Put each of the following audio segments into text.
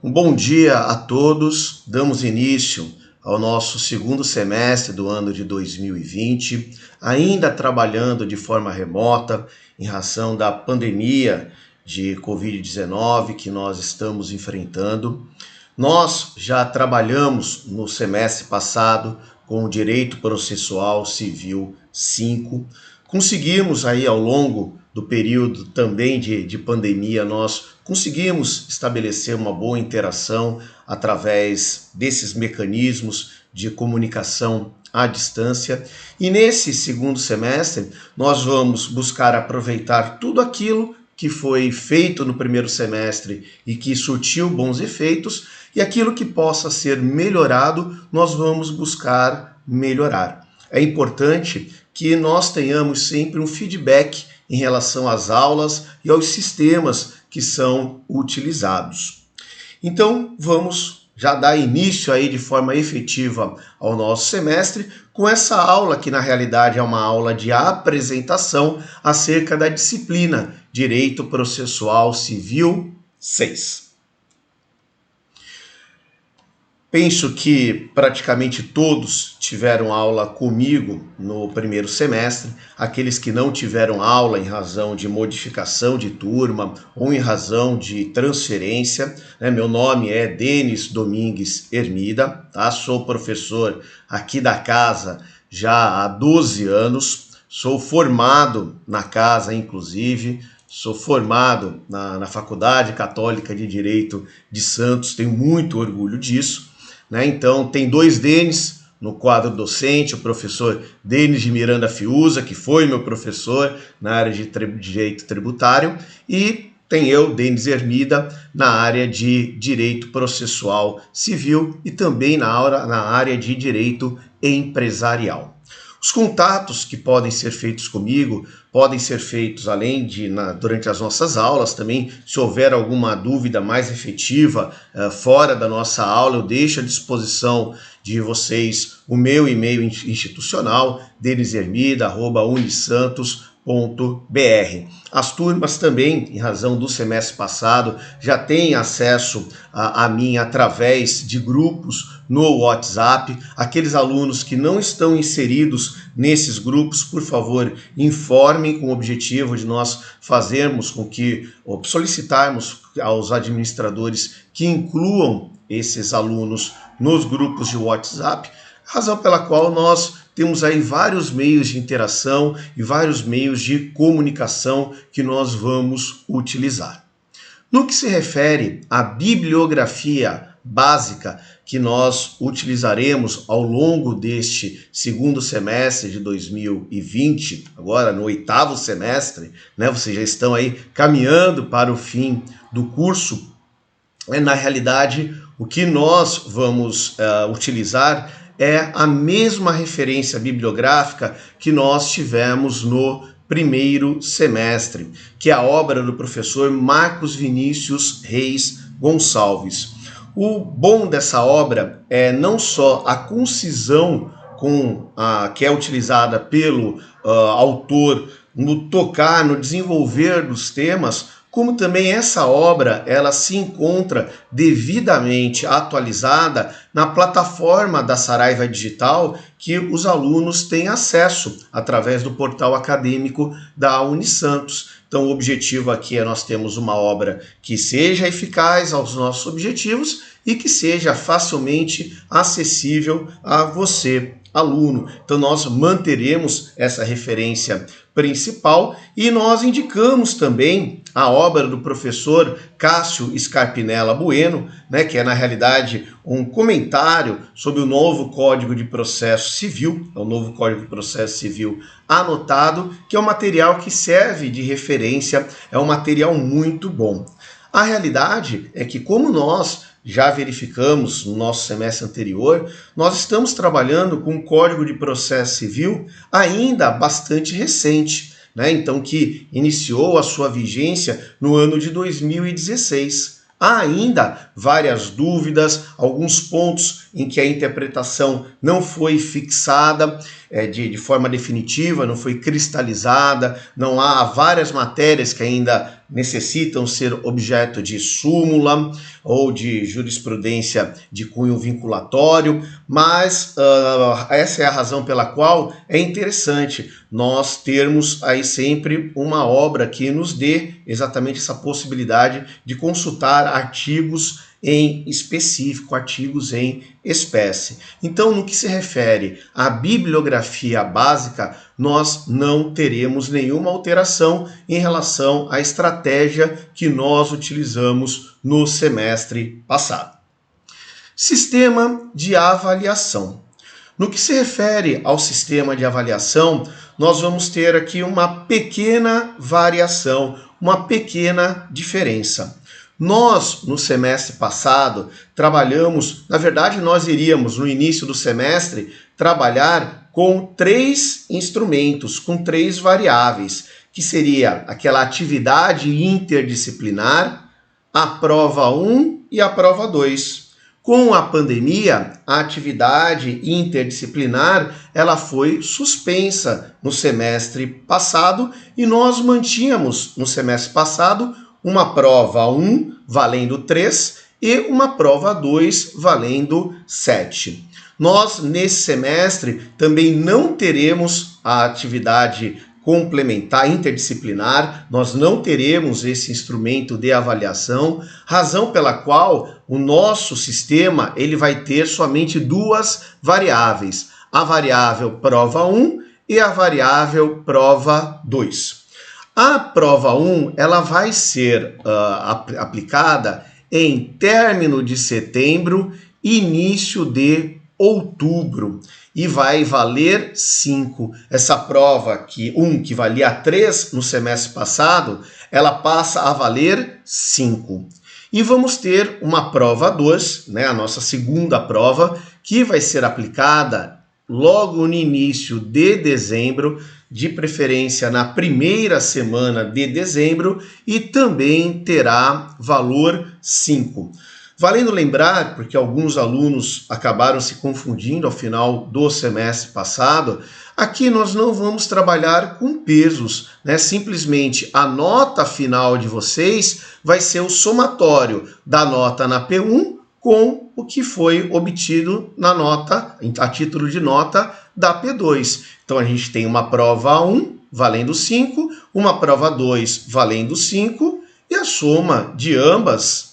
Um bom dia a todos. Damos início ao nosso segundo semestre do ano de 2020, ainda trabalhando de forma remota em razão da pandemia de Covid-19 que nós estamos enfrentando. Nós já trabalhamos no semestre passado com o Direito Processual Civil 5. Conseguimos aí ao longo do período também de pandemia, nós conseguimos estabelecer uma boa interação através desses mecanismos de comunicação à distância. E nesse segundo semestre, nós vamos buscar aproveitar tudo aquilo que foi feito no primeiro semestre e que surtiu bons efeitos, e aquilo que possa ser melhorado, nós vamos buscar melhorar. É importante que nós tenhamos sempre um feedback em relação às aulas e aos sistemas que são utilizados. Então, vamos já dar início aí de forma efetiva ao nosso semestre com essa aula que na realidade é uma aula de apresentação acerca da disciplina Direito Processual Civil 6. Penso que praticamente todos tiveram aula comigo no primeiro semestre. Aqueles que não tiveram aula em razão de modificação de turma ou em razão de transferência, né? Meu nome é Denis Domingues Hermida, tá? Sou professor aqui da casa já há 12 anos, sou formado na casa, inclusive, sou formado na Faculdade Católica de Direito de Santos, tenho muito orgulho disso. Então, tem dois Denis no quadro docente, o professor Denis de Miranda Fiuza, que foi meu professor na área de direito tributário, e tem eu, Denis Hermida, na área de direito processual civil e também na área de direito empresarial. Os contatos que podem ser feitos comigo podem ser feitos além de durante as nossas aulas também. Se houver alguma dúvida mais efetiva fora da nossa aula, eu deixo à disposição de vocês o meu e-mail institucional, denisermida@unisantos.br. As turmas também, em razão do semestre passado, já têm acesso a mim através de grupos no WhatsApp. Aqueles alunos que não estão inseridos nesses grupos, por favor, informem, com o objetivo de nós fazermos com que, ou solicitarmos aos administradores que incluam esses alunos nos grupos de WhatsApp, razão pela qual nós temos aí vários meios de interação e vários meios de comunicação que nós vamos utilizar. No que se refere à bibliografia básica que nós utilizaremos ao longo deste segundo semestre de 2020, agora no 8º semestre, né? Vocês já estão aí caminhando para o fim do curso. Na realidade, o que nós vamos utilizar é a mesma referência bibliográfica que nós tivemos no primeiro semestre, que é a obra do professor Marcos Vinícius Reis Gonçalves. O bom dessa obra é não só a concisão que é utilizada pelo autor no tocar, no desenvolver dos temas, como também essa obra ela se encontra devidamente atualizada na plataforma da Saraiva Digital, que os alunos têm acesso através do portal acadêmico da Unisantos. Então, o objetivo aqui é nós termos uma obra que seja eficaz aos nossos objetivos e que seja facilmente acessível a você, aluno. Então, nós manteremos essa referência principal e nós indicamos também a obra do professor Cássio Scarpinella Bueno, né, que é na realidade um comentário sobre o novo Código de Processo Civil, é o novo Código de Processo Civil anotado, que é um material que serve de referência, é um material muito bom. A realidade é que, como nós já verificamos no nosso semestre anterior, nós estamos trabalhando com um Código de Processo Civil ainda bastante recente, né? Então, que iniciou a sua vigência no ano de 2016. Há ainda várias dúvidas, alguns pontos em que a interpretação não foi fixada de forma definitiva, não foi cristalizada, não há várias matérias que ainda necessitam ser objeto de súmula ou de jurisprudência de cunho vinculatório, mas essa é a razão pela qual é interessante nós termos aí sempre uma obra que nos dê exatamente essa possibilidade de consultar artigos em específico, artigos em espécie. Então, no que se refere à bibliografia básica, nós não teremos nenhuma alteração em relação à estratégia que nós utilizamos no semestre passado. Sistema de avaliação. No que se refere ao sistema de avaliação, nós vamos ter aqui uma pequena variação, uma pequena diferença. Nós, no semestre passado, trabalhamos, na verdade nós iríamos, no início do semestre, trabalhar com 3 instrumentos, com 3 variáveis, que seria aquela atividade interdisciplinar, a prova 1 e a prova 2. Com a pandemia, a atividade interdisciplinar ela foi suspensa no semestre passado e nós mantínhamos no semestre passado uma prova 1 valendo 3 e uma prova 2 valendo 7. Nós, nesse semestre, também não teremos a atividade complementar, interdisciplinar, nós não teremos esse instrumento de avaliação, razão pela qual o nosso sistema ele vai ter somente 2 variáveis, a variável prova 1 e a variável prova 2. A prova 1 ela vai ser aplicada em término de setembro, início de outubro e vai valer 5. Essa prova que valia 3 no semestre passado, ela passa a valer 5. E vamos ter uma prova 2, né, a nossa segunda prova, que vai ser aplicada logo no início de dezembro, de preferência na primeira semana de dezembro, e também terá valor 5. Valendo lembrar, porque alguns alunos acabaram se confundindo ao final do semestre passado, aqui nós não vamos trabalhar com pesos, né? Simplesmente a nota final de vocês vai ser o somatório da nota na P1 com o que foi obtido na nota, a título de nota da P2. Então a gente tem uma prova 1 valendo 5, uma prova 2 valendo 5 e a soma de ambas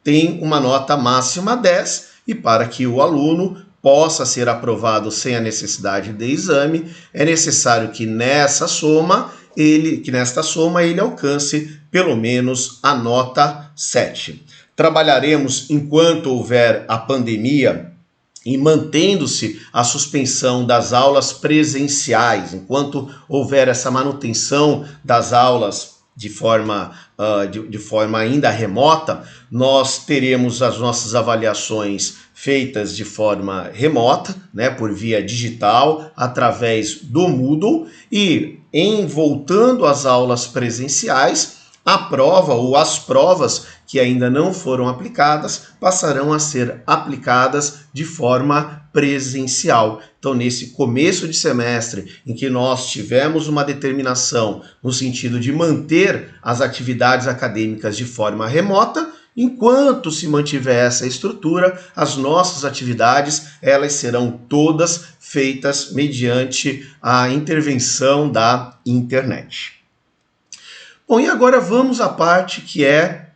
tem uma nota máxima 10 e para que o aluno possa ser aprovado sem a necessidade de exame, é necessário que nesta soma ele alcance pelo menos a nota 7. Trabalharemos enquanto houver a pandemia e mantendo-se a suspensão das aulas presenciais, enquanto houver essa manutenção das aulas de forma ainda remota, nós teremos as nossas avaliações feitas de forma remota, né, por via digital, através do Moodle, e voltando às aulas presenciais, a prova ou as provas que ainda não foram aplicadas passarão a ser aplicadas de forma presencial. Então, nesse começo de semestre, em que nós tivemos uma determinação no sentido de manter as atividades acadêmicas de forma remota, enquanto se mantiver essa estrutura, as nossas atividades elas serão todas feitas mediante a intervenção da internet. Bom, e agora vamos à parte que é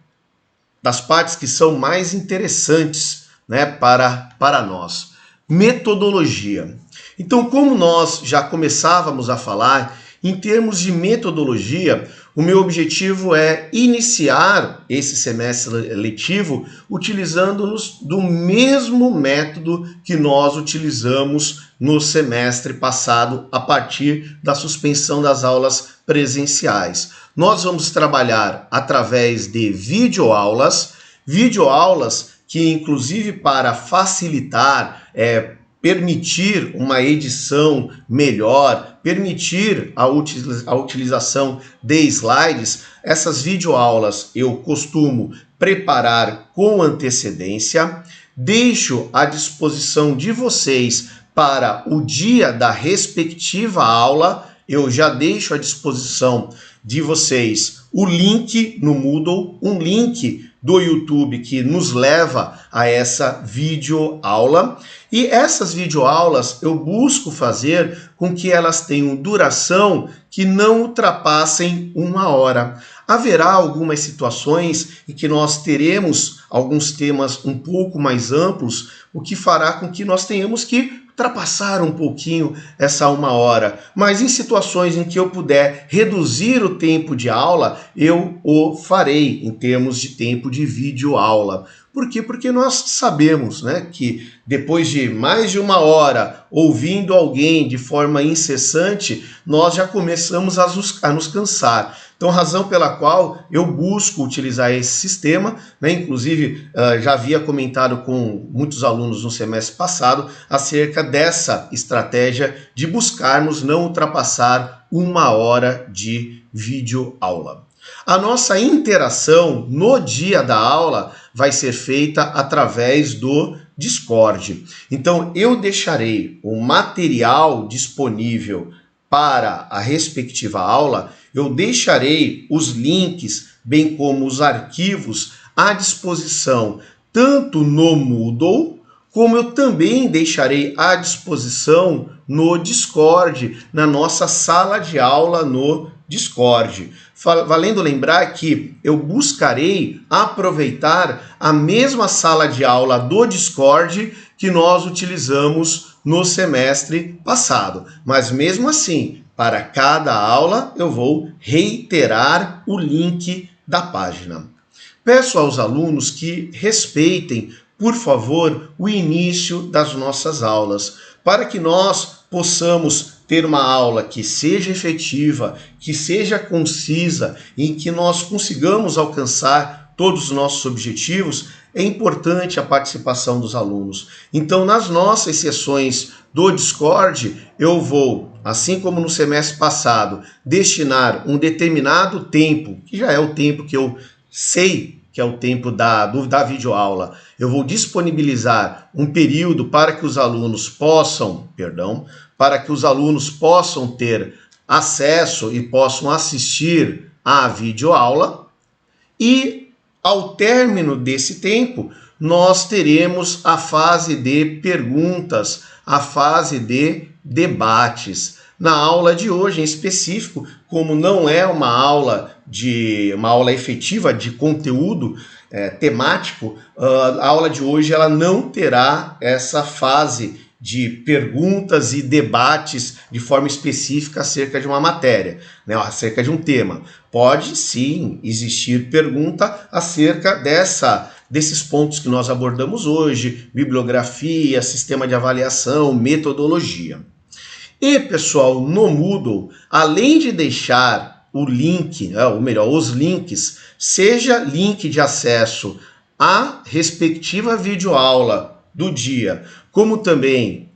das partes que são mais interessantes, né, para nós. Metodologia. Então, como nós já começávamos a falar, em termos de metodologia, o meu objetivo é iniciar esse semestre letivo utilizando-nos do mesmo método que nós utilizamos no semestre passado, a partir da suspensão das aulas presenciais. Nós vamos trabalhar através de videoaulas que, inclusive, para facilitar, permitir uma edição melhor, permitir a utilização de slides, essas videoaulas eu costumo preparar com antecedência. Deixo à disposição de vocês para o dia da respectiva aula. Eu já deixo à disposição de vocês o link no Moodle, um link do YouTube que nos leva a essa videoaula. E essas videoaulas eu busco fazer com que elas tenham duração que não ultrapassem 1 hora. Haverá algumas situações em que nós teremos alguns temas um pouco mais amplos, o que fará com que nós tenhamos que ultrapassar um pouquinho essa 1 hora. Mas em situações em que eu puder reduzir o tempo de aula, eu o farei em termos de tempo de videoaula. Por quê? Porque nós sabemos, né, que depois de mais de 1 hora ouvindo alguém de forma incessante, nós já começamos a nos cansar. Então, razão pela qual eu busco utilizar esse sistema, né? Inclusive, já havia comentado com muitos alunos no semestre passado acerca dessa estratégia de buscarmos não ultrapassar 1 hora de videoaula. A nossa interação no dia da aula vai ser feita através do Discord. Então, eu deixarei o material disponível para a respectiva aula, eu deixarei os links, bem como os arquivos, à disposição tanto no Moodle, como eu também deixarei à disposição no Discord, na nossa sala de aula no Discord. Valendo lembrar que eu buscarei aproveitar a mesma sala de aula do Discord que nós utilizamos no semestre passado. Mas mesmo assim, para cada aula eu vou reiterar o link da página. Peço aos alunos que respeitem, por favor, o início das nossas aulas, para que nós possamos ter uma aula que seja efetiva, que seja concisa, em que nós consigamos alcançar todos os nossos objetivos. É importante a participação dos alunos. Então, nas nossas sessões do Discord, eu vou, assim como no semestre passado, destinar um determinado tempo, que já é o tempo que eu sei que é o tempo da videoaula. Eu vou disponibilizar um período para que os alunos possam ter acesso e possam assistir à videoaula. E, ao término desse tempo, nós teremos a fase de perguntas, a fase de debates. Na aula de hoje, em específico, como não é uma aula efetiva de conteúdo temático, a aula de hoje ela não terá essa fase de perguntas e debates de forma específica acerca de uma matéria, né, acerca de um tema. Pode sim existir pergunta acerca desses pontos que nós abordamos hoje: bibliografia, sistema de avaliação, metodologia. E, pessoal, no Moodle, além de deixar o link, os links, seja link de acesso à respectiva videoaula do dia, como também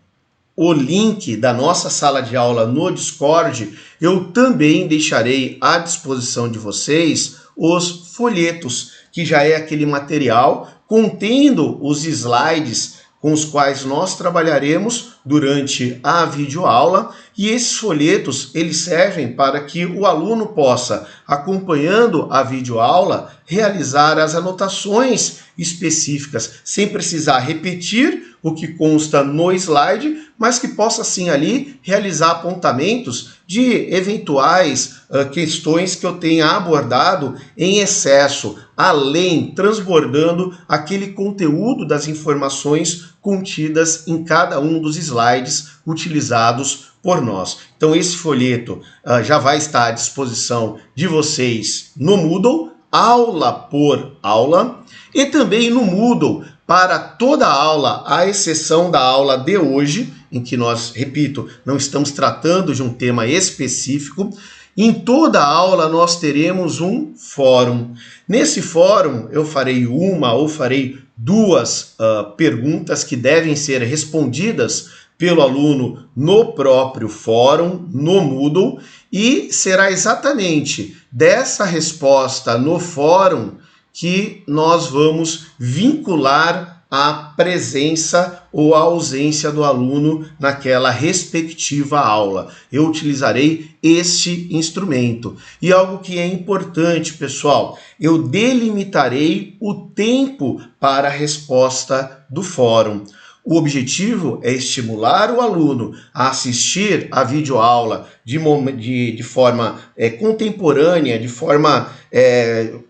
o link da nossa sala de aula no Discord, eu também deixarei à disposição de vocês os folhetos, que já é aquele material contendo os slides com os quais nós trabalharemos durante a videoaula, e esses folhetos eles servem para que o aluno possa, acompanhando a videoaula, realizar as anotações específicas, sem precisar repetir o que consta no slide, mas que possa sim ali realizar apontamentos de eventuais questões que eu tenha abordado em excesso, além, transbordando aquele conteúdo das informações contidas em cada um dos slides utilizados por nós. Então esse folheto já vai estar à disposição de vocês no Moodle, aula por aula, e também no Moodle para toda a aula, à exceção da aula de hoje, em que nós, repito, não estamos tratando de um tema específico. Em toda a aula nós teremos um fórum. Nesse fórum eu farei uma ou farei duas perguntas que devem ser respondidas pelo aluno no próprio fórum, no Moodle, e será exatamente dessa resposta no fórum que nós vamos vincular a presença ou a ausência do aluno naquela respectiva aula. Eu utilizarei este instrumento. E algo que é importante, pessoal, eu delimitarei o tempo para a resposta do fórum. O objetivo é estimular o aluno a assistir a videoaula de forma contemporânea, de forma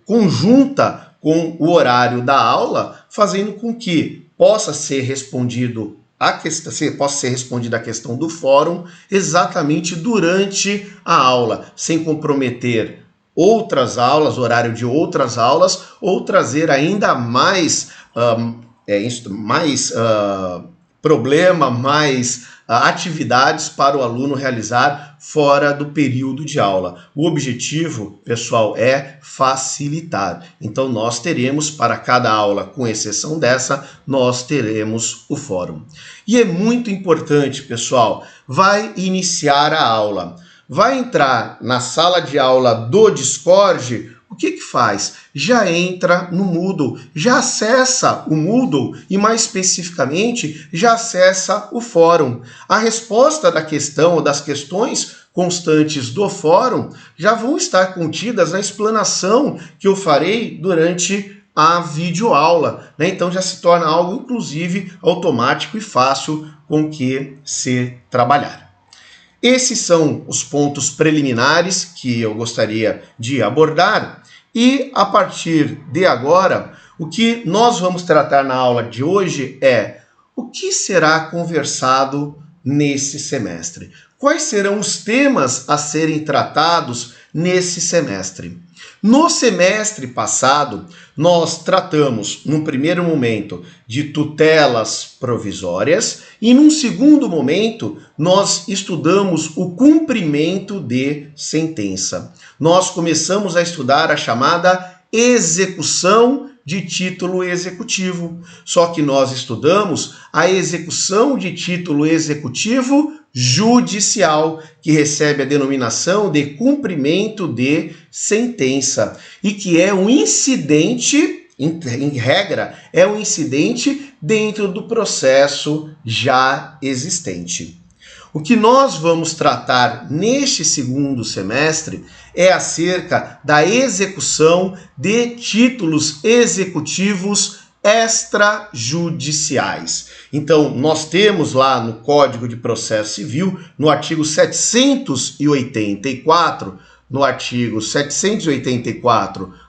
conjunta com o horário da aula, fazendo com que possa ser respondida a questão do fórum exatamente durante a aula, sem comprometer outras aulas, horário de outras aulas, ou trazer ainda mais atividades para o aluno realizar fora do período de aula. O objetivo, pessoal, é facilitar. Então, nós teremos, para cada aula, com exceção dessa, nós teremos o fórum. E é muito importante, pessoal, vai iniciar a aula. Vai entrar na sala de aula do Discord. O que faz? Já entra no Moodle, já acessa o Moodle e, mais especificamente, já acessa o fórum. A resposta da questão ou das questões constantes do fórum já vão estar contidas na explanação que eu farei durante a videoaula, né? Então já se torna algo, inclusive, automático e fácil com que se trabalhar. Esses são os pontos preliminares que eu gostaria de abordar e, a partir de agora, o que nós vamos tratar na aula de hoje é o que será conversado nesse semestre. Quais serão os temas a serem tratados nesse semestre? No semestre passado, nós tratamos, num primeiro momento, de tutelas provisórias e, num segundo momento, nós estudamos o cumprimento de sentença. Nós começamos a estudar a chamada execução de título executivo. Só que nós estudamos a execução de título executivo judicial, que recebe a denominação de cumprimento de sentença e que é um incidente, em regra, é um incidente dentro do processo já existente. O que nós vamos tratar neste segundo semestre é acerca da execução de títulos executivos extrajudiciais. Então, nós temos lá no Código de Processo Civil, no artigo 784,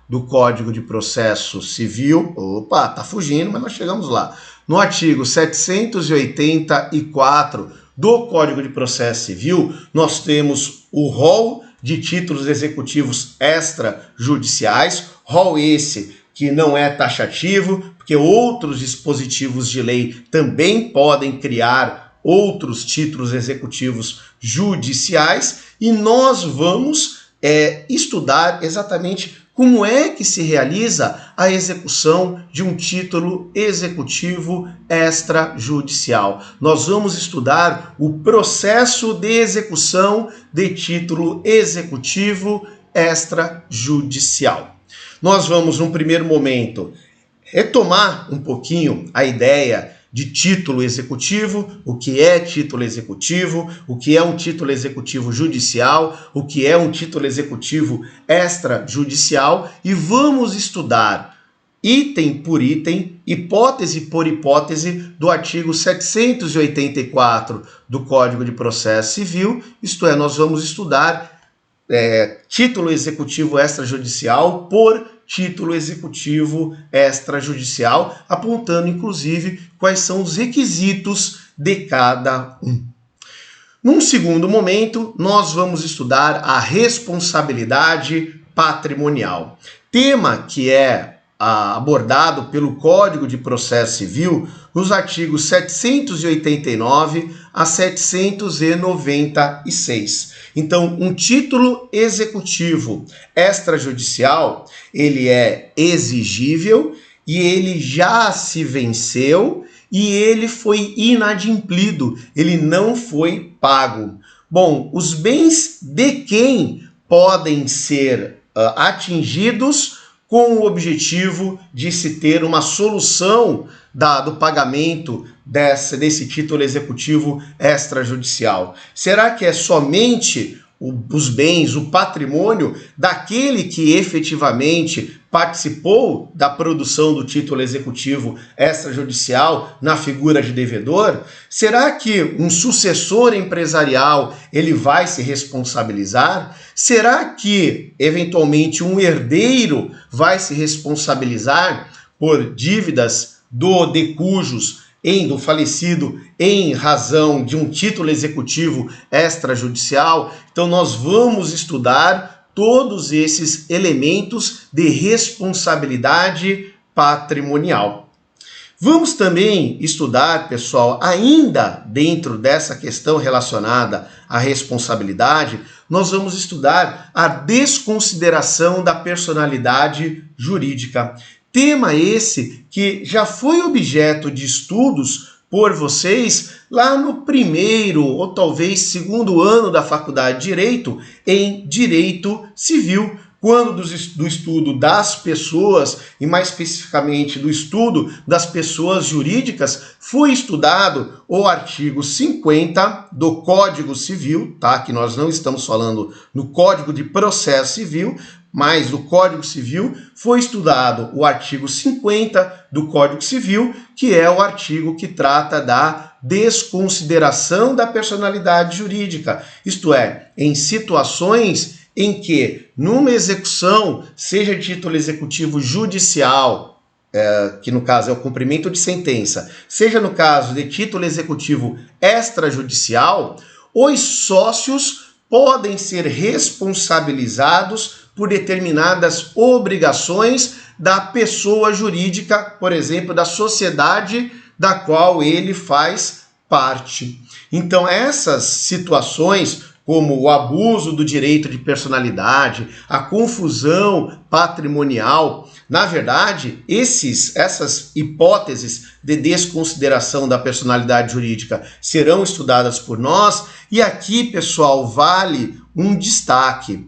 do Código de Processo Civil, tá fugindo, mas nós chegamos lá. No artigo 784 do Código de Processo Civil, nós temos o rol de títulos executivos extrajudiciais, rol esse que não é taxativo, porque outros dispositivos de lei também podem criar outros títulos executivos judiciais, e nós vamos estudar exatamente como é que se realiza a execução de um título executivo extrajudicial. Nós vamos estudar o processo de execução de título executivo extrajudicial. Nós vamos, num primeiro momento, retomar um pouquinho a ideia de título executivo, o que é título executivo, o que é um título executivo judicial, o que é um título executivo extrajudicial, e vamos estudar item por item, hipótese por hipótese do artigo 784 do Código de Processo Civil, isto é, nós vamos estudar título executivo extrajudicial por título executivo extrajudicial, apontando inclusive quais são os requisitos de cada um. Num segundo momento, nós vamos estudar a responsabilidade patrimonial, tema que é abordado pelo Código de Processo Civil nos artigos 789 a 796. Então, um título executivo extrajudicial, ele é exigível e ele já se venceu e ele foi inadimplido, ele não foi pago. Bom, os bens de quem podem ser atingidos com o objetivo de se ter uma solução do pagamento desse título executivo extrajudicial? Será que é somente os bens, o patrimônio daquele que efetivamente participou da produção do título executivo extrajudicial na figura de devedor? Será que um sucessor empresarial ele vai se responsabilizar? Será que eventualmente um herdeiro vai se responsabilizar por dívidas de cujos do falecido em razão de um título executivo extrajudicial? Então nós vamos estudar todos esses elementos de responsabilidade patrimonial. Vamos também estudar, pessoal, ainda dentro dessa questão relacionada à responsabilidade, nós vamos estudar a desconsideração da personalidade jurídica. Tema esse que já foi objeto de estudos por vocês lá no primeiro ou talvez segundo ano da faculdade de Direito, em Direito Civil, quando do estudo das pessoas, e mais especificamente do estudo das pessoas jurídicas, foi estudado o artigo 50 do Código Civil, tá? Que nós não estamos falando no Código de Processo Civil, mas do Código Civil foi estudado o artigo 50 do Código Civil, que é o artigo que trata da desconsideração da personalidade jurídica, isto é, em situações em que, numa execução, seja de título executivo judicial, que no caso é o cumprimento de sentença, seja no caso de título executivo extrajudicial, os sócios podem ser responsabilizados por determinadas obrigações da pessoa jurídica, por exemplo, da sociedade da qual ele faz parte. Então, essas situações, como o abuso do direito de personalidade, a confusão patrimonial, na verdade, essas hipóteses de desconsideração da personalidade jurídica serão estudadas por nós, e aqui, pessoal, vale um destaque.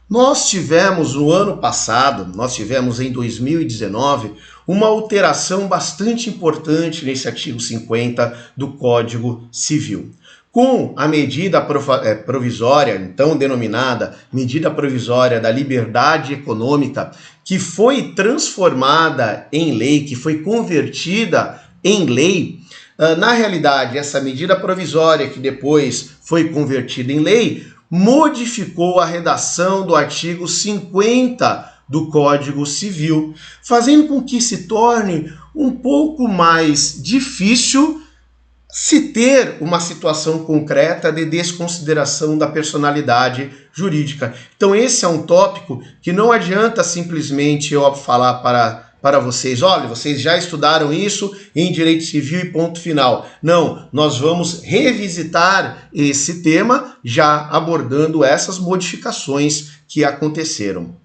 Nós tivemos no ano passado, em 2019, uma alteração bastante importante nesse artigo 50 do Código Civil. Com a medida provisória, então denominada medida provisória da liberdade econômica, que foi transformada em lei, que foi convertida em lei, na realidade, essa medida provisória que depois foi convertida em lei, modificou a redação do artigo 50 do Código Civil, fazendo com que se torne um pouco mais difícil se ter uma situação concreta de desconsideração da personalidade jurídica. Então esse é um tópico que não adianta simplesmente eu falar para vocês, olha, vocês já estudaram isso em Direito Civil e ponto final. Não, nós vamos revisitar esse tema já abordando essas modificações que aconteceram.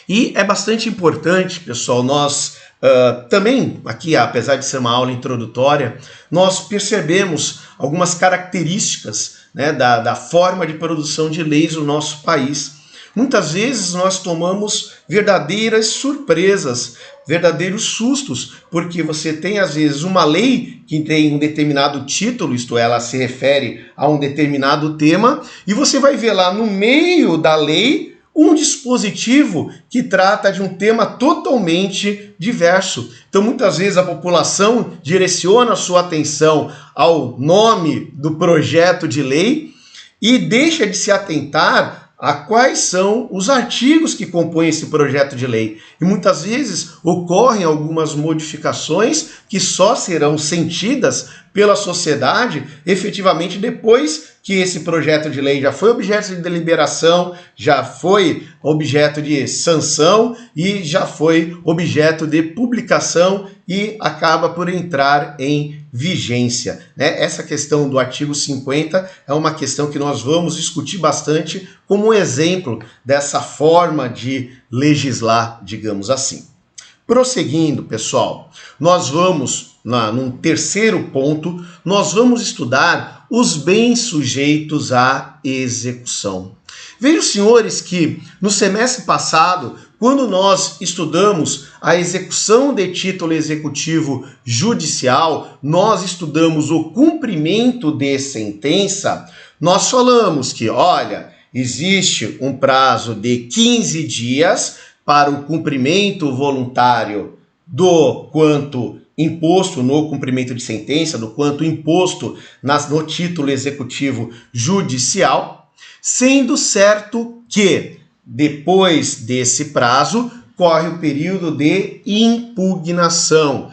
E é bastante importante, pessoal, nós também, aqui, apesar de ser uma aula introdutória, nós percebemos algumas características, né, da forma de produção de leis no nosso país. Muitas vezes nós tomamos verdadeiras surpresas, verdadeiros sustos, porque você tem às vezes uma lei que tem um determinado título, isto é, ela se refere a um determinado tema, e você vai ver lá no meio da lei um dispositivo que trata de um tema totalmente diverso. Então, muitas vezes a população direciona a sua atenção ao nome do projeto de lei e deixa de se atentar a quais são os artigos que compõem esse projeto de lei. E muitas vezes ocorrem algumas modificações que só serão sentidas pela sociedade efetivamente depois que esse projeto de lei já foi objeto de deliberação, já foi objeto de sanção e já foi objeto de publicação e acaba por entrar em vigência, né? Essa questão do artigo 50 é uma questão que nós vamos discutir bastante como um exemplo dessa forma de legislar, digamos assim. Prosseguindo, pessoal, nós vamos, num terceiro ponto, nós vamos estudar os bens sujeitos à execução. Vejam, senhores, que no semestre passado, quando nós estudamos a execução de título executivo judicial, nós estudamos o cumprimento de sentença, nós falamos que, olha, existe um prazo de 15 dias para o cumprimento voluntário do quanto imposto no cumprimento de sentença, do quanto imposto no título executivo judicial, sendo certo que, depois desse prazo, corre o período de impugnação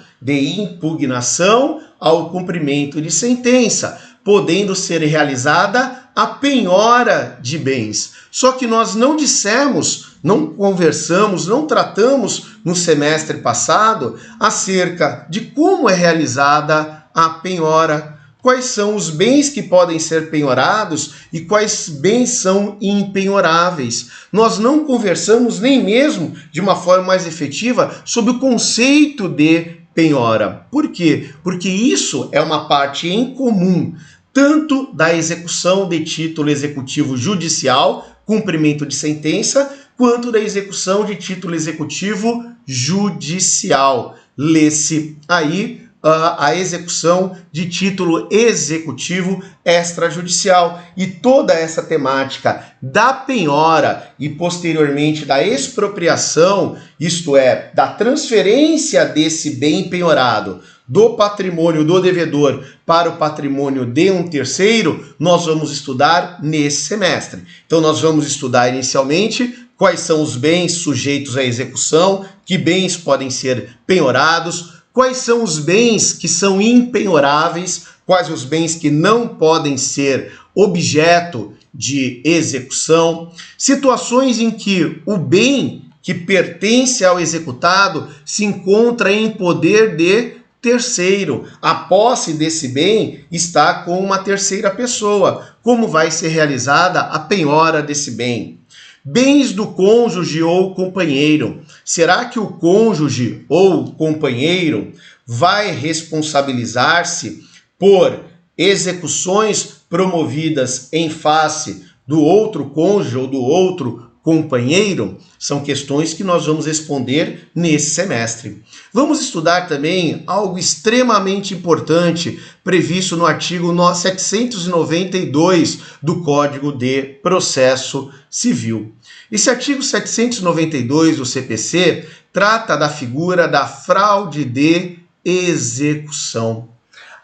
ao cumprimento de sentença, podendo ser realizada a penhora de bens. Só que nós não dissemos, não conversamos, não tratamos no semestre passado acerca de como é realizada a penhora, quais são os bens que podem ser penhorados e quais bens são impenhoráveis. Nós não conversamos nem mesmo de uma forma mais efetiva sobre o conceito de penhora. Por quê? Porque isso é uma parte em comum, tanto da execução de título executivo judicial, cumprimento de sentença, quanto da execução de título executivo judicial. Lê-se aí a execução de título executivo extrajudicial. E toda essa temática da penhora e posteriormente da expropriação, isto é, da transferência desse bem penhorado do patrimônio do devedor para o patrimônio de um terceiro, nós vamos estudar nesse semestre. Então nós vamos estudar inicialmente quais são os bens sujeitos à execução, que bens podem ser penhorados, quais são os bens que são impenhoráveis, quais os bens que não podem ser objeto de execução, situações em que o bem que pertence ao executado se encontra em poder de terceiro. A posse desse bem está com uma terceira pessoa. Como vai ser realizada a penhora desse bem? Bens do cônjuge ou companheiro. Será que o cônjuge ou companheiro vai responsabilizar-se por execuções promovidas em face do outro cônjuge ou do outro companheiro? São questões que nós vamos responder nesse semestre. Vamos estudar também algo extremamente importante previsto no artigo 792 do Código de Processo Civil. Esse artigo 792 do CPC trata da figura da fraude de execução.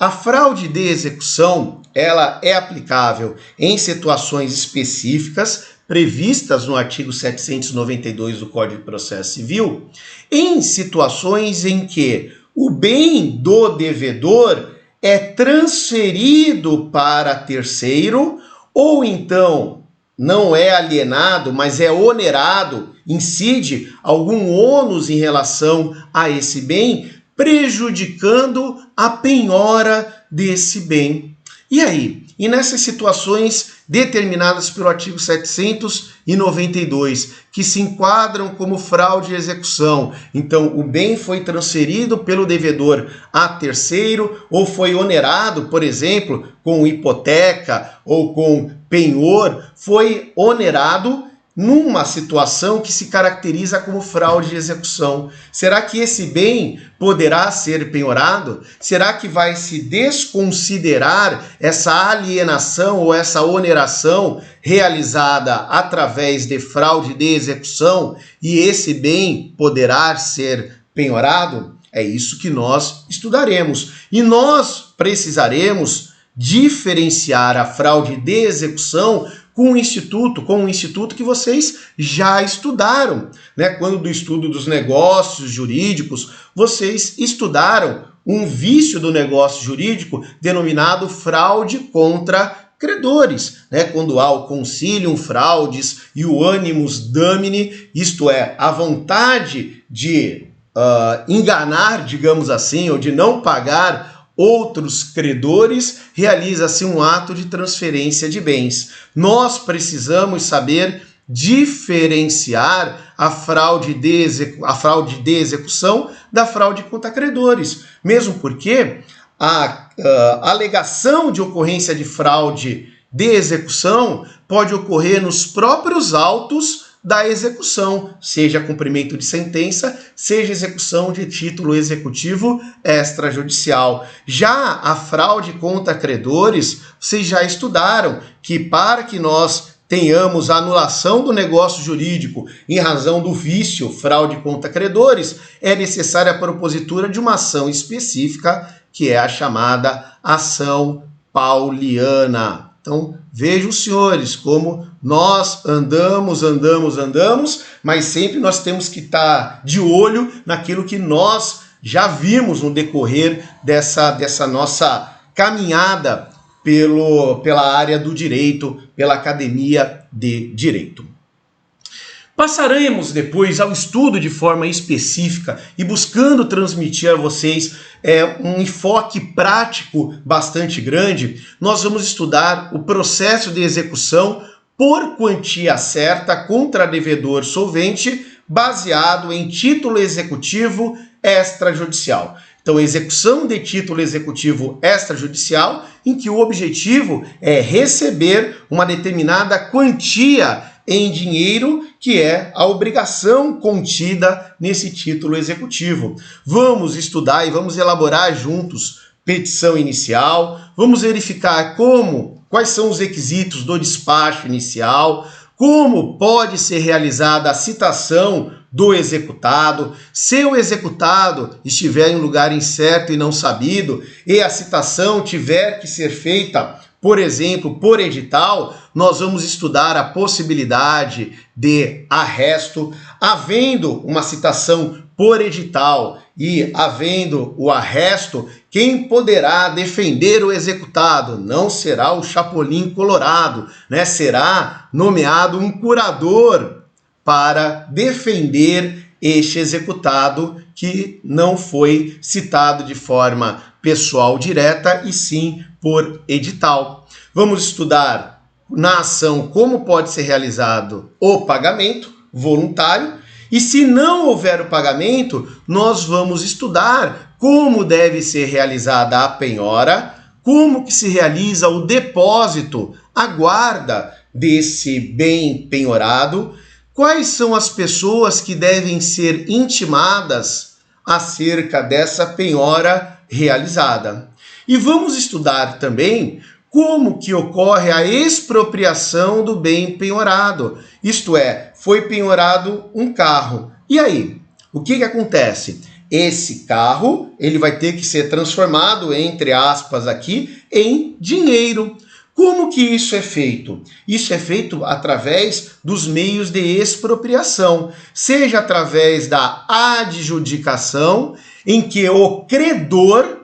A fraude de execução, ela é aplicável em situações específicas previstas no artigo 792 do Código de Processo Civil, em situações em que o bem do devedor é transferido para terceiro, ou então não é alienado, mas é onerado, incide algum ônus em relação a esse bem, prejudicando a penhora desse bem. E aí? E nessas situações determinadas pelo artigo 792, que se enquadram como fraude de execução, então o bem foi transferido pelo devedor a terceiro ou foi onerado, por exemplo, com hipoteca ou com penhor, foi onerado numa situação que se caracteriza como fraude de execução. Será que esse bem poderá ser penhorado? Será que vai se desconsiderar essa alienação ou essa oneração realizada através de fraude de execução e esse bem poderá ser penhorado? É isso que nós estudaremos. E nós precisaremos diferenciar a fraude de execução com um instituto que vocês já estudaram, né? Quando do estudo dos negócios jurídicos, vocês estudaram um vício do negócio jurídico denominado fraude contra credores, né? Quando há o concilium fraudis e o animus damini, isto é, a vontade de enganar, digamos assim, ou de não pagar outros credores, realiza-se um ato de transferência de bens. Nós precisamos saber diferenciar a fraude de execução da fraude contra credores, mesmo porque a alegação de ocorrência de fraude de execução pode ocorrer nos próprios autos da execução, seja cumprimento de sentença, seja execução de título executivo extrajudicial. Já a fraude contra credores, vocês já estudaram que para que nós tenhamos a anulação do negócio jurídico em razão do vício, fraude contra credores, é necessária a propositura de uma ação específica, que é a chamada ação pauliana. Então, vejam, senhores, como nós andamos, mas sempre nós temos que estar de olho naquilo que nós já vimos no decorrer dessa nossa caminhada pela área do direito, pela academia de direito. Passaremos depois ao estudo de forma específica e buscando transmitir a vocês um enfoque prático bastante grande. Nós vamos estudar o processo de execução por quantia certa contra devedor solvente, baseado em título executivo extrajudicial. Então, execução de título executivo extrajudicial, em que o objetivo é receber uma determinada quantia em dinheiro, que é a obrigação contida nesse título executivo. Vamos estudar e vamos elaborar juntos petição inicial, vamos verificar quais são os requisitos do despacho inicial, como pode ser realizada a citação do executado, se o executado estiver em um lugar incerto e não sabido e a citação tiver que ser feita, por exemplo, por edital, nós vamos estudar a possibilidade de arresto, havendo uma citação por edital e havendo o arresto, quem poderá defender o executado? Não será o Chapolin Colorado, né? Será nomeado um curador para defender este executado que não foi citado de forma pessoal direta e sim por edital. Vamos estudar na ação como pode ser realizado o pagamento voluntário e se não houver o pagamento, nós vamos estudar como deve ser realizada a penhora, como que se realiza o depósito, a guarda desse bem penhorado, quais são as pessoas que devem ser intimadas acerca dessa penhora realizada. E vamos estudar também como que ocorre a expropriação do bem penhorado. Isto é, foi penhorado um carro. E aí, o que acontece? Esse carro, ele vai ter que ser transformado, entre aspas aqui, em dinheiro. Como que isso é feito? Isso é feito através dos meios de expropriação, seja através da adjudicação, em que o credor,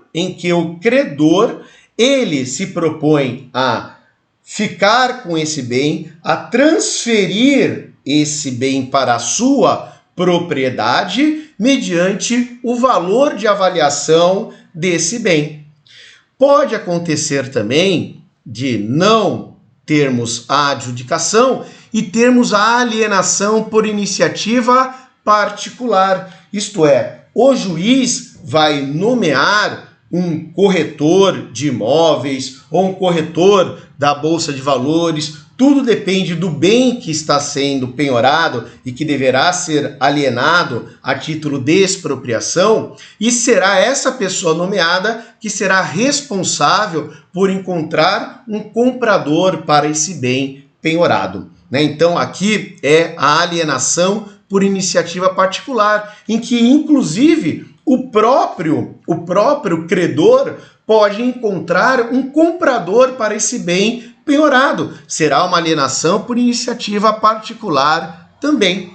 ele se propõe a ficar com esse bem, a transferir esse bem para a sua propriedade mediante o valor de avaliação desse bem. Pode acontecer também de não termos a adjudicação e termos a alienação por iniciativa particular. Isto é, o juiz vai nomear um corretor de imóveis ou um corretor da Bolsa de Valores. Tudo depende do bem que está sendo penhorado e que deverá ser alienado a título de expropriação, e será essa pessoa nomeada que será responsável por encontrar um comprador para esse bem penhorado. Então aqui é a alienação por iniciativa particular, em que inclusive o próprio credor pode encontrar um comprador para esse bem penhorado. Será uma alienação por iniciativa particular também.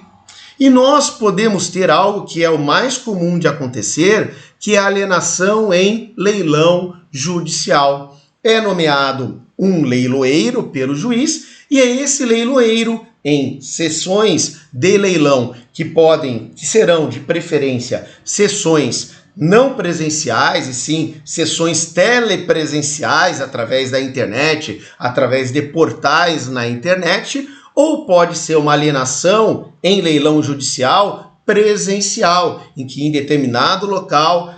E nós podemos ter algo que é o mais comum de acontecer, que é a alienação em leilão judicial. É nomeado um leiloeiro pelo juiz e é esse leiloeiro, em sessões de leilão que serão de preferência sessões não presenciais, e sim sessões telepresenciais através da internet, através de portais na internet, ou pode ser uma alienação em leilão judicial presencial, em que em determinado local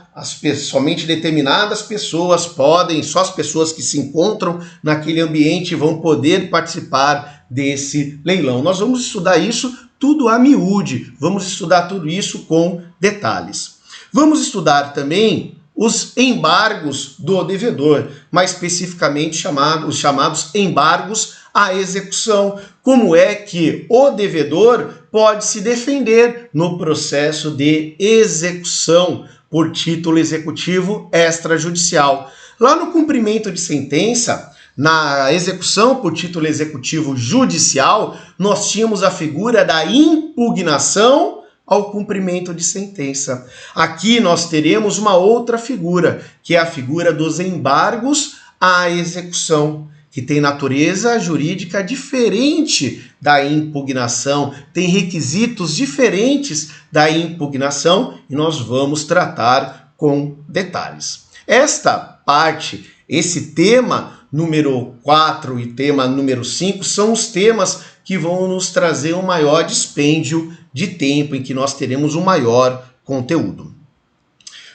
somente determinadas pessoas podem, só as pessoas que se encontram naquele ambiente vão poder participar desse leilão. Nós vamos estudar isso tudo a miúde. Vamos estudar tudo isso com detalhes. Vamos estudar também os embargos do devedor, mais especificamente os chamados embargos à execução. Como é que o devedor pode se defender no processo de execução por título executivo extrajudicial. Lá no cumprimento de sentença, na execução por título executivo judicial, nós tínhamos a figura da impugnação ao cumprimento de sentença. Aqui nós teremos uma outra figura, que é a figura dos embargos à execução, que tem natureza jurídica diferente da impugnação, tem requisitos diferentes da impugnação e nós vamos tratar com detalhes. Esta parte, esse tema número 4 e tema número 5 são os temas que vão nos trazer um maior dispêndio de tempo, em que nós teremos um maior conteúdo.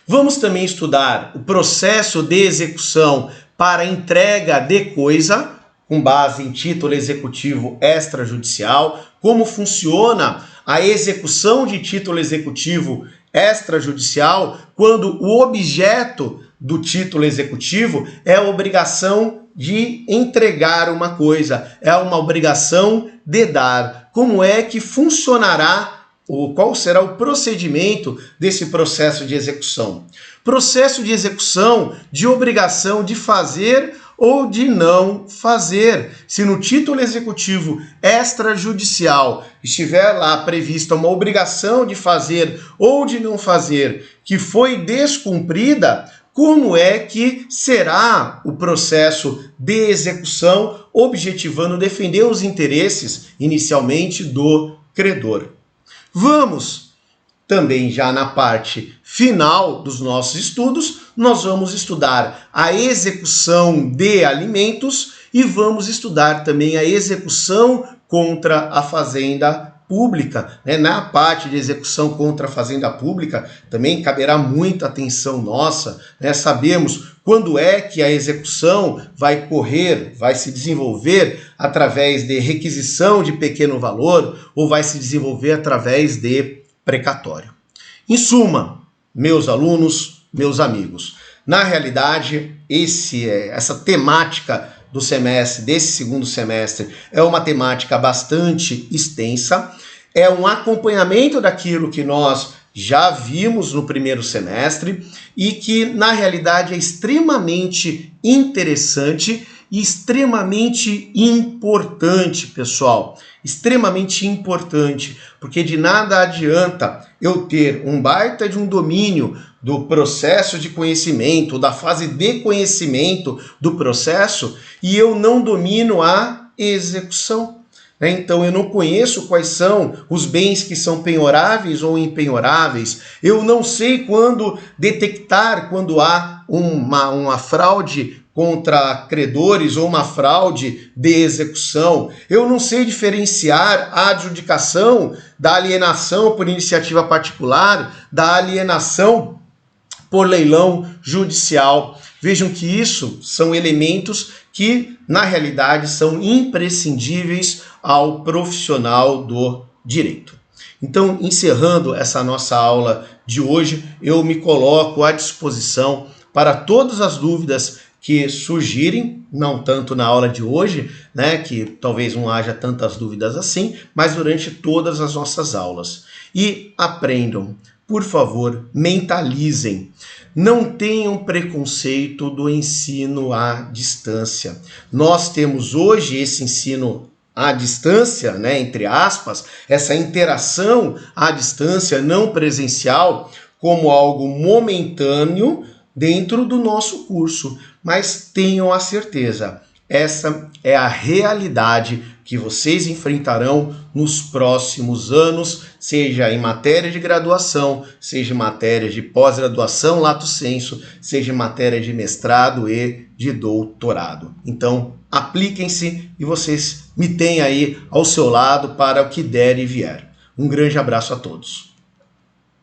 Vamos também estudar o processo de execução para entrega de coisa, com base em título executivo extrajudicial, como funciona a execução de título executivo extrajudicial quando o objeto do título executivo é a obrigação de entregar uma coisa, é uma obrigação de dar. Como é que funcionará, ou qual será o procedimento desse processo de execução? Processo de execução de obrigação de fazer ou de não fazer. Se no título executivo extrajudicial estiver lá prevista uma obrigação de fazer ou de não fazer que foi descumprida, como é que será o processo de execução, objetivando defender os interesses, inicialmente, do credor. Vamos também, já na parte final dos nossos estudos, nós vamos estudar a execução de alimentos e vamos estudar também a execução contra a fazenda pública. Na parte de execução contra a fazenda pública também caberá muita atenção nossa, sabemos quando é que a execução vai correr, vai se desenvolver através de requisição de pequeno valor ou vai se desenvolver através de precatório. Em suma, meus alunos, meus amigos, na realidade essa temática do semestre, desse segundo semestre, é uma temática bastante extensa, é um acompanhamento daquilo que nós já vimos no primeiro semestre e que, na realidade, é extremamente interessante e extremamente importante, pessoal. Extremamente importante, porque de nada adianta eu ter um baita de um domínio do processo de conhecimento, da fase de conhecimento do processo, e eu não domino a execução. Então eu não conheço quais são os bens que são penhoráveis ou impenhoráveis, eu não sei quando detectar quando há uma fraude contra credores ou uma fraude de execução. Eu não sei diferenciar a adjudicação da alienação por iniciativa particular da alienação por leilão judicial. Vejam que isso são elementos que, na realidade, são imprescindíveis ao profissional do direito. Então, encerrando essa nossa aula de hoje, eu me coloco à disposição para todas as dúvidas que surgirem, não tanto na aula de hoje, que talvez não haja tantas dúvidas assim, mas durante todas as nossas aulas. E aprendam, por favor, mentalizem. Não tenham preconceito do ensino à distância. Nós temos hoje esse ensino à distância, entre aspas, essa interação à distância não presencial como algo momentâneo dentro do nosso curso. Mas tenham a certeza, essa é a realidade que vocês enfrentarão nos próximos anos, seja em matéria de graduação, seja em matéria de pós-graduação, lato sensu, seja em matéria de mestrado e de doutorado. Então, apliquem-se e vocês me têm aí ao seu lado para o que der e vier. Um grande abraço a todos.